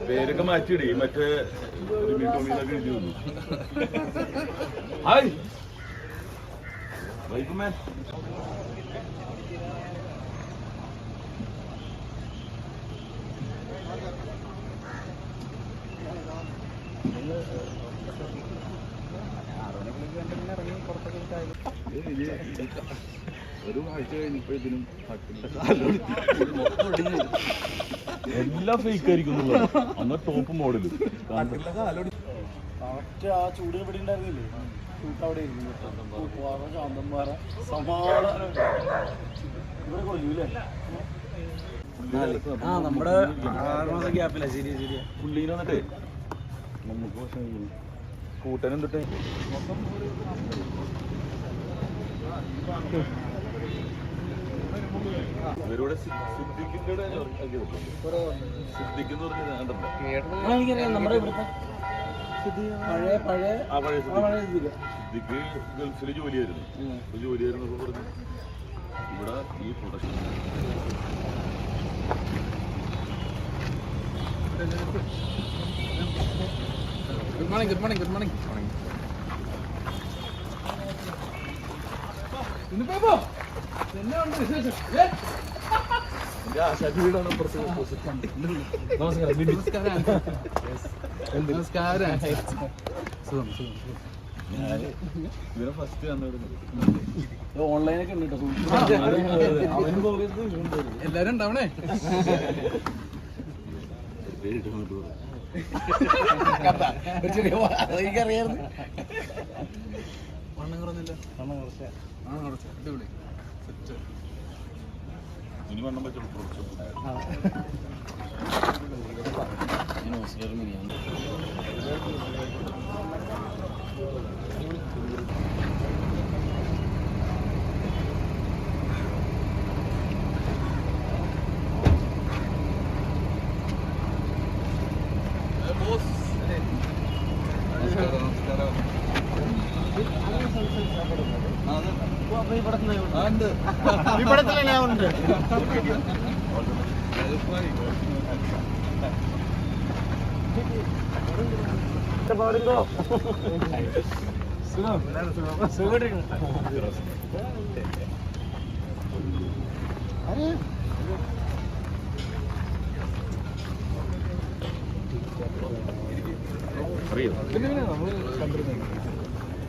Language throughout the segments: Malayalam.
പേരൊക്കെ മാറ്റിയിടേ മറ്റേ ടോമിന്നൊക്കെ എഴുതി വന്നു. ഹായ് വൈകുമേ ഒരു ആഴ്ച കഴിഞ്ഞപ്പോഴത്തേനും എല്ലാം ഫേക്ക് ആയിരിക്കും അന്ന് ടോപ്പ് മോഡല് ആ ചൂടിന് ഇവിടെ ഉണ്ടായിരുന്നില്ലേ അവിടെ ശാന്തന്മാര സമാധാനം ഇവിടെ കൊല്ലൂല്ലേ നമ്മുടെ 6 മാസം ഗ്യാപ്പില്ല. ശരിയാ ശരിയാ. പുള്ളീനെ വന്നിട്ടേ നമുക്ക് കൂട്ടനും തൊട്ടേ ഇവരോട് സിദ്ദിഖിന്റെ സിദ്ദിഖ് എന്ന് പറഞ്ഞിട്ടുണ്ടോ? നമ്മുടെ ഇവിടുത്തെ സിദ്ദിഖ് ഗൾഫിൽ ജോലിയായിരുന്നു. ജോലിയായിരുന്നപ്പോ പറഞ്ഞു ഇവിടെ ഈ production good morning good morning good morning നമസ്കാരം. ഇവരെ ഫസ്റ്റ് ഓൺലൈനൊക്കെ ഉണ്ട് എല്ലാരും ഉണ്ടാവണേ. എനിക്കറിയായിരുന്നു. വണ്ണം കുറഞ്ഞില്ല. അടിപൊളി. ഇനി വണ്ണം പറ്റുള്ളൂ.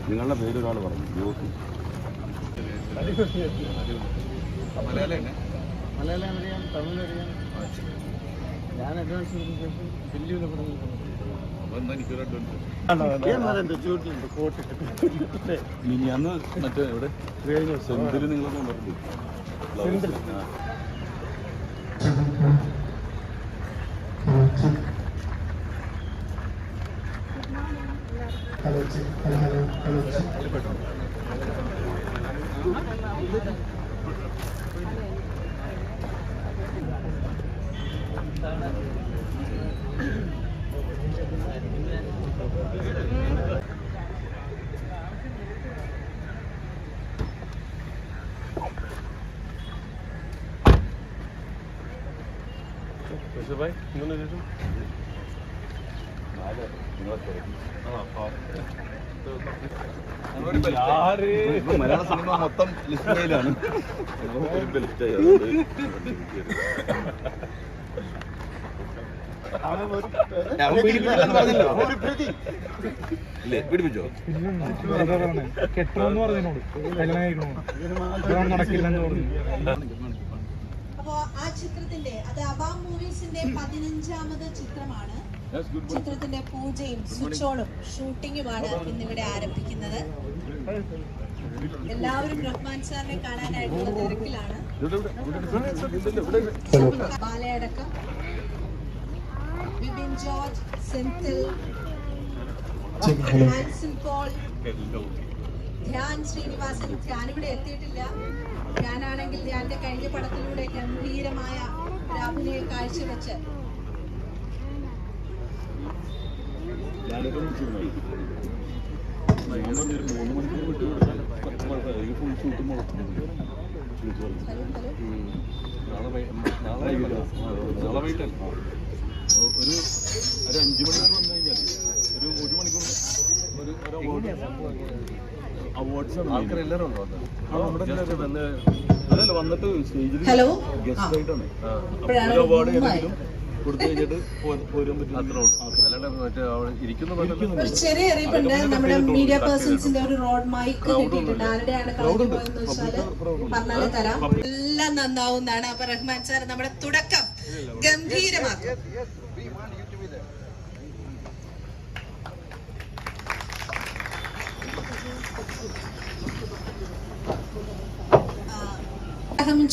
നിങ്ങളുടെ പേരൊരാൾ പറഞ്ഞു ജ്യോതി. മലയാളം അറിയാം, തമിഴ് അറിയാം. ഞാൻ അഡ്വാൻസ് വലിയൊരു മിനിയാന്ന് മറ്റേ എവിടെ സെന്തില് നിങ്ങളൊക്കെ പറഞ്ഞു. മലയാള സിനിമ മൊത്തം ലിസ്റ്റിലാണ്. പിടിപ്പിച്ചോ? കെട്ടണമെന്ന് പറഞ്ഞോട് നടക്കില്ലെന്ന് പറഞ്ഞു. അപ്പോ ആ ചിത്രത്തിന്റെ അത് അവാം മൂവീസിന്റെ 15ാമത് ചിത്രമാണ്. ചിത്രത്തിന്റെ പൂജയും സ്വിച്ചോണും ഷൂട്ടിങ്ങുമാണ് ഇന്നിവിടെ ആരംഭിക്കുന്നത്. എല്ലാവരും റഹ്മാൻ സാറിനെ കാണാനായിട്ടുള്ള തിരക്കിലാണ്. ബാലയടക്കം വിപിൻ ജോർജ്, സെന്തിൽ, ഹാൻസൻ പോൾ, ധ്യാൻ ശ്രീനിവാസൻ. ധ്യാനിവിടെ എത്തിയിട്ടില്ല. ധ്യാനാണെങ്കിൽ ധ്യാന്റെ കഴിഞ്ഞ പടത്തിലൂടെ ഗംഭീരമായ അഭിനയ കാഴ്ചവെച്ച് നാളെ ഒരു 5 മണിക്കൂർ വന്നു കഴിഞ്ഞാൽ ഒരു 1 മണിക്കൂർ അവാർഡ്സ് ആൾക്കാർ എല്ലാവരും ഉണ്ടോ? അതല്ല വന്നിട്ട് സ്റ്റേജിൽ ഗസ്റ്റ് ആയിട്ടാണ് അവാർഡ് ഏതെങ്കിലും കൊടുത്തു കഴിഞ്ഞിട്ട് പോരാൻ പറ്റും. അത്രേ ഉള്ളൂ. അല്ലാണ്ട് മറ്റേ ഇരിക്കുന്ന ഒരു ചെറിയ അറിയിപ്പുണ്ട്. നമ്മുടെ മീഡിയ പേഴ്സൺസിന്റെ ഒരു റോഡ് മൈക്ക് കിട്ടിയിട്ടുണ്ട്. ആരുടെയാണ് കളഞ്ഞു പോയെന്ന് വെച്ചാല് പറഞ്ഞാലേ തരാം. എല്ലാം നന്നാവുന്നതാണ്. അപ്പൊ റഹ്മാൻ സാർ നമ്മുടെ തുടക്കം ഗംഭീരമാക്കും.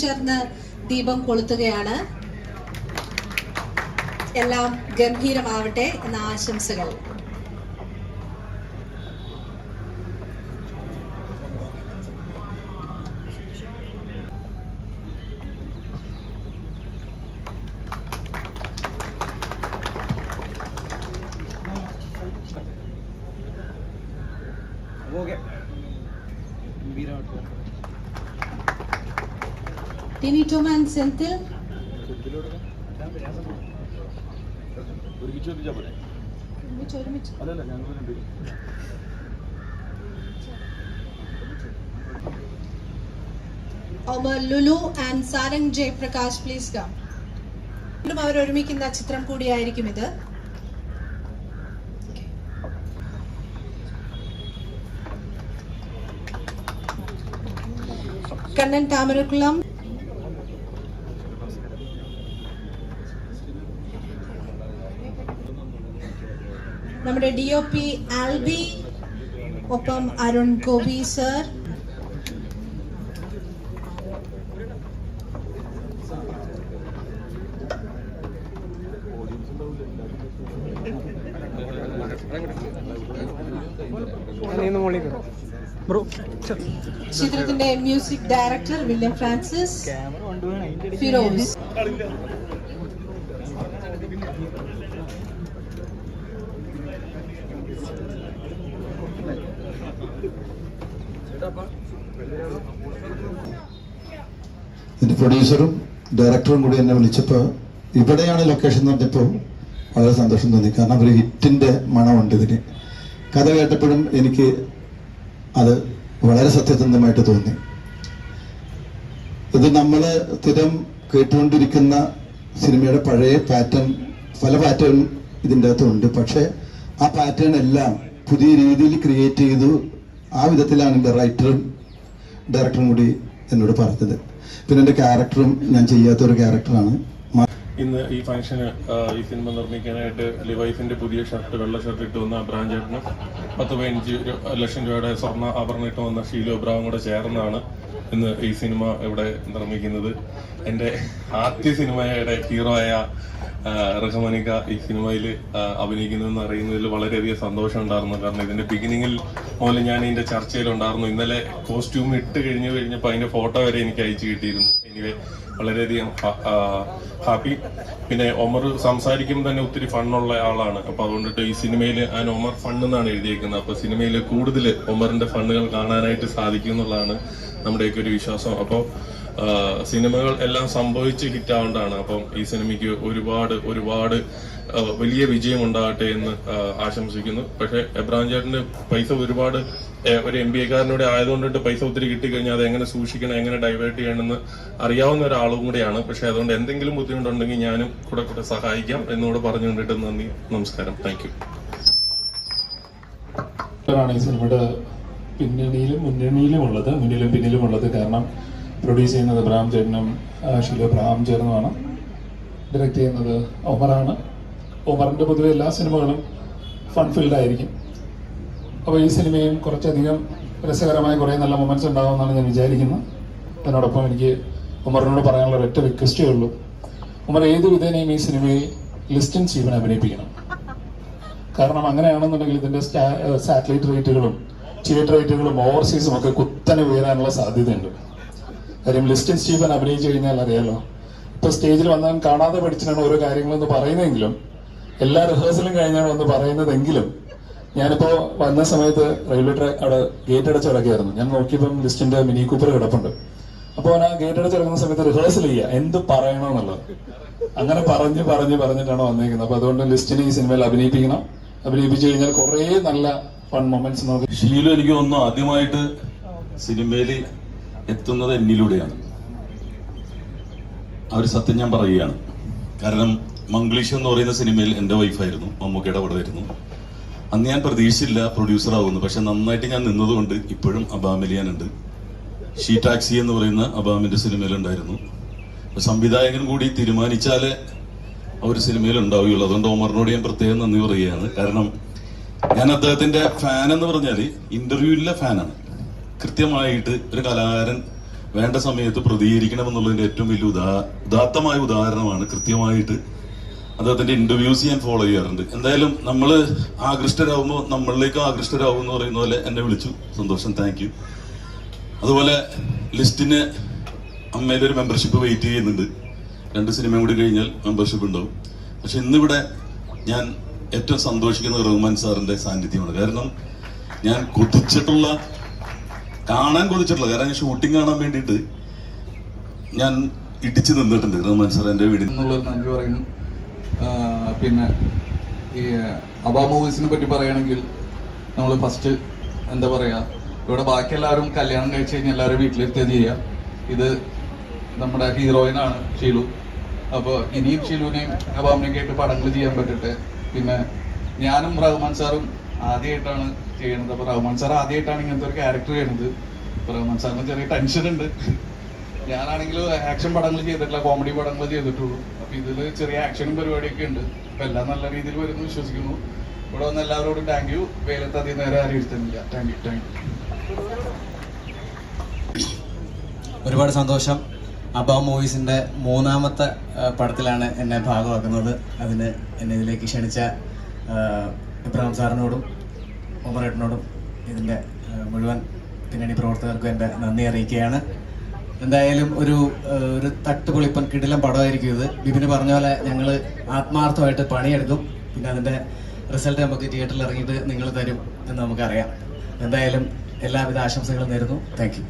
ചേർന്ന് ദീപം കൊളുത്തുകയാണ്. എല്ലാം ഗംഭീരമാവട്ടെ എന്ന ആശംസകൾ. Tini ടോമൻ Senthil Omar Lulu and Sarang J Prakash, please come. അവർ ഒരുമിക്കുന്ന ചിത്രം കൂടിയായിരിക്കും ഇത്. കണ്ണൻ താമരക്കുളം, നമ്മുടെ DOP ആൽബി, ഒപ്പം അരുൺ ഗോപി സർ, ചിത്രത്തിന്റെ music director William Francis, Firoz. ഇതിന്റെ പ്രൊഡ്യൂസറും ഡയറക്ടറും കൂടി എന്നെ വിളിച്ചപ്പോൾ ഇവിടെയാണ് ലൊക്കേഷൻ എന്ന് പറഞ്ഞപ്പോൾ വളരെ സന്തോഷം തോന്നി. കാരണം ഒരു ഹിറ്റിന്റെ മണമുണ്ട് ഇതിന്. കഥ കേട്ടപ്പോഴും എനിക്ക് അത് വളരെ സത്യസന്ധമായിട്ട് തോന്നി. ഇത് നമ്മൾ സ്ഥിരം കേട്ടുകൊണ്ടിരിക്കുന്ന സിനിമയുടെ പഴയ പാറ്റേൺ, പല പാറ്റേൺ ഇതിൻ്റെ അകത്തുണ്ട്. പക്ഷേ ആ പാറ്റേൺ എല്ലാം പുതിയ രീതിയിൽ ക്രിയേറ്റ് ചെയ്തു. ആ വിധത്തിലാണ് എൻ്റെ റൈറ്ററും ഡയറക്ടറും കൂടി എന്നോട് പറഞ്ഞത്. പിന്നെ എൻ്റെ ക്യാരക്ടറും ഞാൻ ചെയ്യാത്തൊരു ക്യാരക്ടറാണ്. ഇന്ന് ഈ ഫംഗ്ഷന് ഈ സിനിമ നിർമ്മിക്കാനായിട്ട് ലിവൈസിന്റെ പുതിയ ഷർട്ട്, വെള്ള ഷർട്ട് ഇട്ട് വന്ന ബ്രാഞ്ചേട്ടന് 10-15 ലക്ഷം രൂപയുടെ സ്വർണ്ണ ആഭരണം ഇട്ട് വന്ന ഷീലോ ബ്രാവും കൂടെ ചേർന്നാണ് ഇന്ന് ഈ സിനിമ ഇവിടെ നിർമ്മിക്കുന്നത്. എൻ്റെ ആദ്യ സിനിമയുടെ ഹീറോ ആയ റഹ്മാനിക്ക ഈ സിനിമയിൽ അഭിനയിക്കുന്നതെന്ന് അറിയുന്നതിൽ വളരെയധികം സന്തോഷം ഉണ്ടായിരുന്നു. കാരണം ഇതിന്റെ ബിഗിനിങ്ങിൽ മുതൽ ഞാൻ ഇതിന്റെ ചർച്ചയിലുണ്ടായിരുന്നു. ഇന്നലെ കോസ്റ്റ്യൂം ഇട്ട് കഴിഞ്ഞപ്പോൾ അതിന്റെ ഫോട്ടോ വരെ എനിക്ക് അയച്ചു കിട്ടിയിരുന്നു. എനിവേ വളരെയധികം ഹാപ്പി. പിന്നെ ഒമർ സംസാരിക്കുമ്പോൾ തന്നെ ഒത്തിരി ഫണ്ണുള്ള ആളാണ്. അപ്പൊ അതുകൊണ്ടിട്ട് ഈ സിനിമയിൽ ഞാൻ ഒമർ ഫണ്ട് എന്നാണ് എഴുതിയേക്കുന്നത്. അപ്പൊ സിനിമയിൽ കൂടുതൽ ഒമറിന്റെ ഫണ്ടുകൾ കാണാനായിട്ട് സാധിക്കും എന്നുള്ളതാണ് നമ്മുടെയൊക്കെ ഒരു വിശ്വാസം. അപ്പോൾ സിനിമകൾ എല്ലാം സംഭവിച്ച് ഹിറ്റാവേണ്ടതാണ്. അപ്പം ഈ സിനിമയ്ക്ക് ഒരുപാട് വലിയ വിജയം ഉണ്ടാകട്ടെ എന്ന് ആശംസിക്കുന്നു. പക്ഷെ എബ്രാം ചേട്ടന് പൈസ ഒരുപാട് ഒരു MBA-കാരനോട് ആയതുകൊണ്ടിട്ട് പൈസ ഒത്തിരി കിട്ടിക്കഴിഞ്ഞാൽ അത് എങ്ങനെ സൂക്ഷിക്കണം, എങ്ങനെ ഡൈവേർട്ട് ചെയ്യണമെന്ന് അറിയാവുന്ന ഒരാളും കൂടെയാണ്. പക്ഷെ അതുകൊണ്ട് എന്തെങ്കിലും ബുദ്ധിമുട്ടുണ്ടെങ്കിൽ ഞാനും കൂടെ സഹായിക്കാം എന്നോട് പറഞ്ഞുകൊണ്ടിട്ട് നന്ദി, നമസ്കാരം, താങ്ക് യു. ഈ സിനിമയുടെ മുന്നിലും പിന്നിലുമുള്ളത്. കാരണം പ്രൊഡ്യൂസ് ചെയ്യുന്നത് എബ്രാം ചേട്ടനും ഷീലോ ബ്രാം ചേർന്നുമാണ്. ഡയറക്റ്റ് ചെയ്യുന്നത് ഒമറാണ്. ഒമറിൻ്റെ പൊതുവെ എല്ലാ സിനിമകളും ഫൺഫിൽഡ് ആയിരിക്കും. അപ്പോൾ ഈ സിനിമയും കുറച്ചധികം രസകരമായ കുറേ നല്ല മൊമെന്റ്സ് ഉണ്ടാകുമെന്നാണ് ഞാൻ വിചാരിക്കുന്നത്. അതിനോടൊപ്പം എനിക്ക് ഉമറിനോട് പറയാനുള്ള ഒരൊറ്റ റിക്വസ്റ്റേ ഉള്ളൂ. ഉമർ ഏത് വിധേനയും ഈ സിനിമയിൽ ലിസ്റ്റൻ സ്റ്റീഫൻ അഭിനയിപ്പിക്കണം. കാരണം അങ്ങനെയാണെന്നുണ്ടെങ്കിൽ ഇതിൻ്റെ സാറ്റലൈറ്റ് റേറ്റുകളും തിയേറ്റർ റേറ്റുകളും ഓവർസീസും ഒക്കെ കുത്തനെ ഉയരാനുള്ള സാധ്യതയുണ്ട്. കാര്യം ലിസ്റ്റൻ സ്റ്റീഫൻ അഭിനയിച്ചു കഴിഞ്ഞാൽ അറിയാലോ, ഇപ്പോൾ സ്റ്റേജിൽ വന്നാൽ കാണാതെ പഠിച്ചിട്ടാണ് ഓരോ കാര്യങ്ങളെന്ന് പറയുന്നതെങ്കിലും എല്ലാ റിഹേഴ്സലും കഴിഞ്ഞാണ് വന്ന് പറയുന്നതെങ്കിലും ഞാനിപ്പോൾ വന്ന സമയത്ത് റെയിൽവേ ട്രാക്ക് അവിടെ ഗേറ്റ് അടച്ച് കിടക്കുകയായിരുന്നു. ഞാൻ നോക്കിയപ്പം ലിസ്റ്റിന്റെ മിനി കൂപ്പർ കിടപ്പുണ്ട്. അപ്പോൾ അവൻ ആ ഗേറ്റടച്ച് ഇറങ്ങുന്ന സമയത്ത് റിഹേഴ്സൽ ചെയ്യുക എന്ത് പറയണമെന്നുള്ളത്. അങ്ങനെ പറഞ്ഞിട്ടാണ് വന്നിരിക്കുന്നത്. അപ്പൊ അതുകൊണ്ട് ലിസ്റ്റിനെ ഈ സിനിമയിൽ അഭിനയിപ്പിച്ചു കഴിഞ്ഞാൽ കുറെ നല്ല ഫൺ മൊമെന്റ്സ് നമുക്ക്. ഷീലു എനിക്ക് തോന്നുന്നു ആദ്യമായിട്ട് സിനിമയിൽ എത്തുന്നത് എന്നിലൂടെയാണ്. ആ ഒരു സത്യം ഞാൻ പറയുകയാണ്. കാരണം മംഗ്ലീഷ് എന്ന് പറയുന്ന സിനിമയിൽ എൻ്റെ വൈഫായിരുന്നു, മമ്മൂക്കയുടെ അവിടെ വരുന്നു. അന്ന് ഞാൻ പ്രതീക്ഷിച്ചില്ല പ്രൊഡ്യൂസർ ആവുന്നു. പക്ഷെ നന്നായിട്ട് ഞാൻ നിന്നതുകൊണ്ട് ഇപ്പോഴും അബാമിൽ ഞാനുണ്ട്. ഷീ ടാക്സി എന്ന് പറയുന്ന അബാമിന്റെ സിനിമയിലുണ്ടായിരുന്നു. സംവിധായകൻ കൂടി തീരുമാനിച്ചാലേ ആ ഒരു സിനിമയിൽ ഉണ്ടാവുകയുള്ളൂ. അതുകൊണ്ട് ഓമറിനോട് ഞാൻ പ്രത്യേകം നന്ദി പറയുകയാണ്. കാരണം ഞാൻ അദ്ദേഹത്തിന്റെ ഫാൻ എന്ന് പറഞ്ഞാൽ ഇന്റർവ്യൂവിലെ ഫാനാണ്. കൃത്യമായിട്ട് ഒരു കലാകാരൻ വേണ്ട സമയത്ത് പ്രതികരിക്കണമെന്നുള്ളതിന്റെ ഏറ്റവും വലിയ ഉദാത്തമായ ഉദാഹരണമാണ്. കൃത്യമായിട്ട് അദ്ദേഹത്തിന്റെ ഇന്റർവ്യൂസ് ഞാൻ ഫോളോ ചെയ്യാറുണ്ട്. എന്തായാലും നമ്മൾ ആകൃഷ്ടരാകുമ്പോൾ നമ്മളിലേക്ക് ആകൃഷ്ടരാകും എന്ന് പറയുന്ന പോലെ എന്നെ വിളിച്ചു. സന്തോഷം, താങ്ക് യു. അതുപോലെ ലിസ്റ്റിന് അമ്മയുടെ ഒരു മെമ്പർഷിപ്പ് വെയിറ്റ് ചെയ്യുന്നുണ്ട്. 2 സിനിമയും കൂടി കഴിഞ്ഞാൽ മെമ്പർഷിപ്പ് ഉണ്ടാവും. പക്ഷെ ഇന്നിവിടെ ഞാൻ ഏറ്റവും സന്തോഷിക്കുന്ന റഹ്മാൻ സാറിന്റെ സാന്നിധ്യമാണ്. കാരണം ഞാൻ കാണാൻ കൊതിച്ചിട്ടുള്ള കാരണം ഞാൻ ഷൂട്ടിംഗ് കാണാൻ വേണ്ടിയിട്ട് ഞാൻ ഇടിച്ചു നിന്നിട്ടുണ്ട് റഹ്മാൻ സാർ എൻ്റെ വീട്ടിൽ എന്നുള്ളൊരു നന്ദി പറയുന്നു. പിന്നെ ഈ അബാ മൂവീസിനെ പറ്റി പറയുകയാണെങ്കിൽ നമ്മൾ ഫസ്റ്റ് എന്താ പറയാ, ഇവിടെ ബാക്കി എല്ലാവരും കല്യാണം കഴിച്ച് കഴിഞ്ഞാൽ എല്ലാവരും വീട്ടിലെത്തിയത് ചെയ്യുക. ഇത് നമ്മുടെ ഹീറോയിനാണ് ഷീലു. അപ്പോൾ ഇനിയും ഷീലുവിനെയും അബാമിനെയൊക്കെ ആയിട്ട് പടങ്ങൾ ചെയ്യാൻ പറ്റട്ടെ. പിന്നെ ഞാനും റഹ്മാൻ സാറും ആദ്യമായിട്ടാണ് ചെയ്യുന്നത്. അപ്പോൾ റഹ്മാൻ സാർ ആദ്യമായിട്ടാണ് ഇങ്ങനത്തെ ഒരു ക്യാരക്ടർ ചെയ്യുന്നത്. അപ്പോൾ റഹ്മാൻ സാറിന് ചെറിയ ടെൻഷൻ ഉണ്ട്. ഞാനാണെങ്കിലും ആക്ഷൻ പടങ്ങൾ ചെയ്തിട്ടില്ല, കോമഡി പടങ്ങൾ ചെയ്തിട്ടുള്ളൂ. അപ്പൊ ഇതില് ചെറിയ ആക്ഷനും പരിപാടിയൊക്കെ ഉണ്ട്. അപ്പൊ എല്ലാം നല്ല രീതിയിൽ വരുന്നു വിശ്വസിക്കുന്നു. ഇവിടെ വന്ന എല്ലാവരോടും താങ്ക് യു. വേലത്ത് അധികം നേരം ആരും ഇരുത്തുന്നില്ല. Thank you. ഒരുപാട് സന്തോഷം. അബാ മൂവീസിന്റെ 3ാമത്തെ പടത്തിലാണ് എന്നെ ഭാഗമാക്കുന്നത്. അതിന് എന്നെ ഇതിലേക്ക് ക്ഷണിച്ച ഇബ്രാഹിം സാറിനോടും ഒമറേട്ടനോടും ഇതിന്റെ മുഴുവൻ പിന്നണി പ്രവർത്തകർക്കും എൻ്റെ നന്ദി അറിയിക്കുകയാണ്. എന്തായാലും ഒരു തട്ടുപൊളിപ്പൻ കിടിലം പടമായിരിക്കും ഇത്. ബിബിന് പറഞ്ഞ പോലെ ഞങ്ങൾ ആത്മാർത്ഥമായിട്ട് പണിയെടുക്കും. പിന്നെ അതിൻ്റെ റിസൾട്ട് നമുക്ക് തിയേറ്ററിൽ ഇറങ്ങിയിട്ട് നിങ്ങൾ തരും എന്ന് നമുക്കറിയാം. എന്തായാലും എല്ലാവിധ ആശംസകളും നേരുന്നു. Thank you.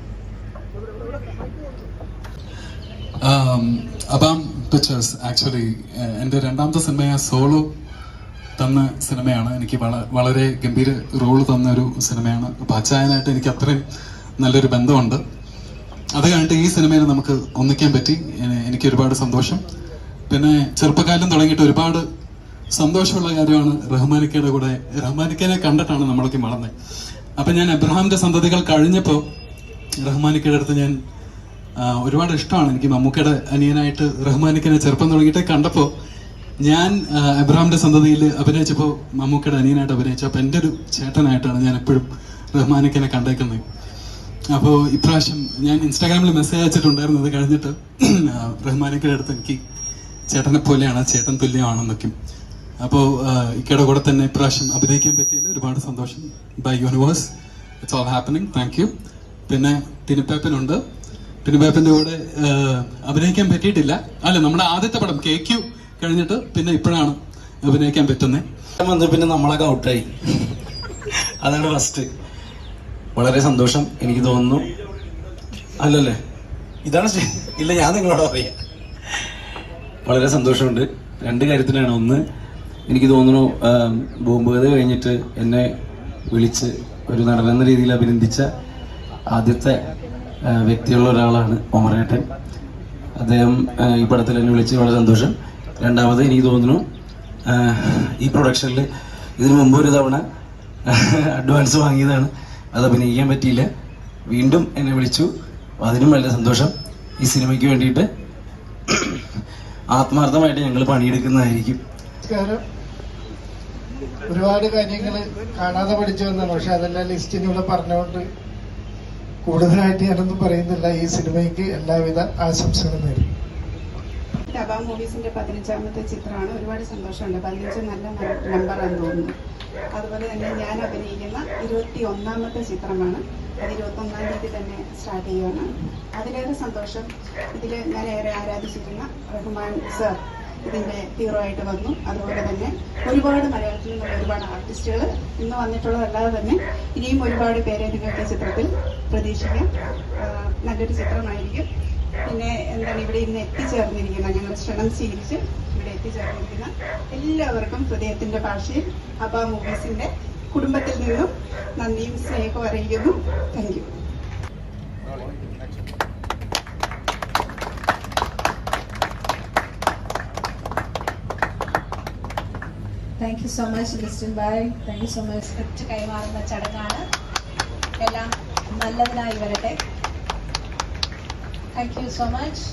Abaam pictures actually എൻ്റെ 2ാമത്തെ സിനിമ സോളോ തന്ന സിനിമയാണ്. എനിക്ക് വളരെ ഗംഭീര റോള് തന്നൊരു സിനിമയാണ്. അപ്പോൾ അച്ചായനായിട്ട് എനിക്ക് അത്രയും നല്ലൊരു ബന്ധമുണ്ട്. അത് കഴിഞ്ഞിട്ട് ഈ സിനിമയിൽ നമുക്ക് ഒന്നിക്കാൻ പറ്റി. എനിക്ക് ഒരുപാട് സന്തോഷം. പിന്നെ ചെറുപ്പക്കാലം തുടങ്ങിയിട്ട് ഒരുപാട് സന്തോഷമുള്ള കാര്യമാണ് റഹ്മാനിക്കയുടെ കൂടെ. റഹ്മാനിക്കനെ കണ്ടിട്ടാണ് നമ്മളൊക്കെ വളർന്നത്. അപ്പം ഞാൻ എബ്രഹാമിന്റെ സന്തതികൾ കഴിഞ്ഞപ്പോൾ റഹ്മാനിക്കയുടെ അടുത്ത് ഞാൻ ഒരുപാട് ഇഷ്ടമാണ്. എനിക്ക് മമ്മൂക്കയുടെ അനിയനായിട്ട് റഹ്മാനിക്കനെ ചെറുപ്പം തുടങ്ങിയിട്ട് കണ്ടപ്പോൾ ഞാൻ എബ്രഹാമിന്റെ സന്തതിയിൽ അഭിനയിച്ചപ്പോൾ മമ്മൂക്കയുടെ അനിയനായിട്ട് അഭിനയിച്ചു. അപ്പം എൻ്റെ ഒരു ചേട്ടനായിട്ടാണ് ഞാൻ എപ്പോഴും റഹ്മാനിക്കനെ കണ്ടേക്കുന്നത്. അപ്പോൾ ഇപ്രാവശ്യം ഞാൻ ഇൻസ്റ്റാഗ്രാമിൽ മെസ്സേജ് അയച്ചിട്ടുണ്ടായിരുന്നത് കഴിഞ്ഞിട്ട് റഹ്മാനിക്കയുടെ അടുത്ത് എനിക്ക് ചേട്ടനെ പോലെയാണ്, ചേട്ടൻ തുല്യമാണെന്നൊക്കെ. അപ്പോൾ ഇക്കയുടെ കൂടെ തന്നെ ഇപ്രാവശ്യം അഭിനയിക്കാൻ പറ്റിയതിൽ ഒരുപാട് സന്തോഷം. Bye universe, it's all happening. Thank you. പിന്നെ ടിനിപ്പേപ്പനുണ്ട്. ടിനിപ്പേപ്പൻ്റെ കൂടെ അഭിനയിക്കാൻ പറ്റിയിട്ടില്ല. അല്ല, നമ്മുടെ ആദ്യത്തെ പടം KQ കഴിഞ്ഞിട്ട് പിന്നെ ഇപ്പോഴാണ് അഭിനയിക്കാൻ പറ്റുന്നത്. പിന്നെ നമ്മളൊക്കെ ഔട്ടായി. അതാണ് ഫസ്റ്റ്. വളരെ സന്തോഷം. എനിക്ക് തോന്നുന്നു അല്ലല്ലേ ഇതാണ് ഇല്ല, ഞാൻ നിങ്ങളോട് പറയാം. വളരെ സന്തോഷമുണ്ട് 2 കാര്യത്തിനാണ്. ഒന്ന്, എനിക്ക് തോന്നുന്നു ബോംബുകഥ കഴിഞ്ഞിട്ട് എന്നെ വിളിച്ച് ഒരു നടനെന്ന രീതിയിൽ അഭിനന്ദിച്ച ആദ്യത്തെ വ്യക്തിയുള്ള ഒരാളാണ് ഒമറേട്ടൻ. അദ്ദേഹം ഈ പടത്തിൽ എന്നെ വിളിച്ച് വളരെ സന്തോഷം. 2ാമത്, എനിക്ക് തോന്നുന്നു ഈ പ്രൊഡക്ഷനിൽ ഇതിനു മുമ്പ് ഒരു തവണ അഡ്വാൻസ് വാങ്ങിയതാണ്, അത് അഭിനയിക്കാൻ പറ്റിയില്ല. വീണ്ടും എന്നെ വിളിച്ചു, അതിനും വളരെ സന്തോഷം. ഈ സിനിമയ്ക്ക് വേണ്ടിയിട്ട് ആത്മാർത്ഥമായിട്ട് ഞങ്ങൾ പണിയെടുക്കുന്നതായിരിക്കും. ഒരുപാട് കാര്യങ്ങൾ കാണാതെ പഠിച്ചു വന്നതാണ്. പക്ഷെ അതെല്ലാം ലിസ്റ്റിനൂടെ പറഞ്ഞുകൊണ്ട് കൂടുതലായിട്ട് ഞാനൊന്നും പറയുന്നില്ല. ഈ സിനിമയ്ക്ക് എല്ലാവിധ ആശംസകളും നേരുന്നു. ഇത് അബാ മൂവീസിന്റെ 15ാമത്തെ ചിത്രമാണ്. ഒരുപാട് സന്തോഷമുണ്ട്. 15 നല്ല നമ്പറാന്ന് തോന്നുന്നു. അതുപോലെ തന്നെ ഞാൻ അഭിനയിക്കുന്ന 21ാമത്തെ ചിത്രമാണ്. അത് 21ാം തീയതി തന്നെ സ്റ്റാർട്ട് ചെയ്യുകയാണ്. അതിലേറെ സന്തോഷം, ഇതിൽ ഞാൻ ഏറെ ആരാധിച്ചിരുന്ന റഹ്മാൻ സർ ഇതിന്റെ ഹീറോ ആയിട്ട് വന്നു. അതുപോലെ തന്നെ ഒരുപാട് മലയാളത്തിൽ നിന്നുള്ള ഒരുപാട് ആർട്ടിസ്റ്റുകൾ ഇന്ന് വന്നിട്ടുള്ളതല്ലാതെ തന്നെ ഇനിയും ഒരുപാട് പേരെ നിങ്ങൾക്ക് ചിത്രത്തിൽ പ്രതീക്ഷിക്കാം. നല്ലൊരു ചിത്രമായിരിക്കും. പിന്നെ എന്താണ്, ഇവിടെ ഇന്ന് എത്തിച്ചേർന്നിരിക്കുന്ന, ഞങ്ങൾ ക്ഷണം സ്വീകരിച്ച് ഇവിടെ എത്തിച്ചേർന്നിരിക്കുന്ന എല്ലാവർക്കും ഹൃദയത്തിന്റെ ഭാഷയിൽ അബാ മൂവീസിന്റെ കുടുംബത്തിൽ നിന്നും നന്ദിയും സ്നേഹവും അറിയിക്കുന്നു. Thank you. Thank you so much Listin ബായ്. Thank you so much. Script കൈമാറുന്ന ചടങ്ങാണ്. എല്ലാം നല്ലതിനായി വരട്ടെ. Thank you so much.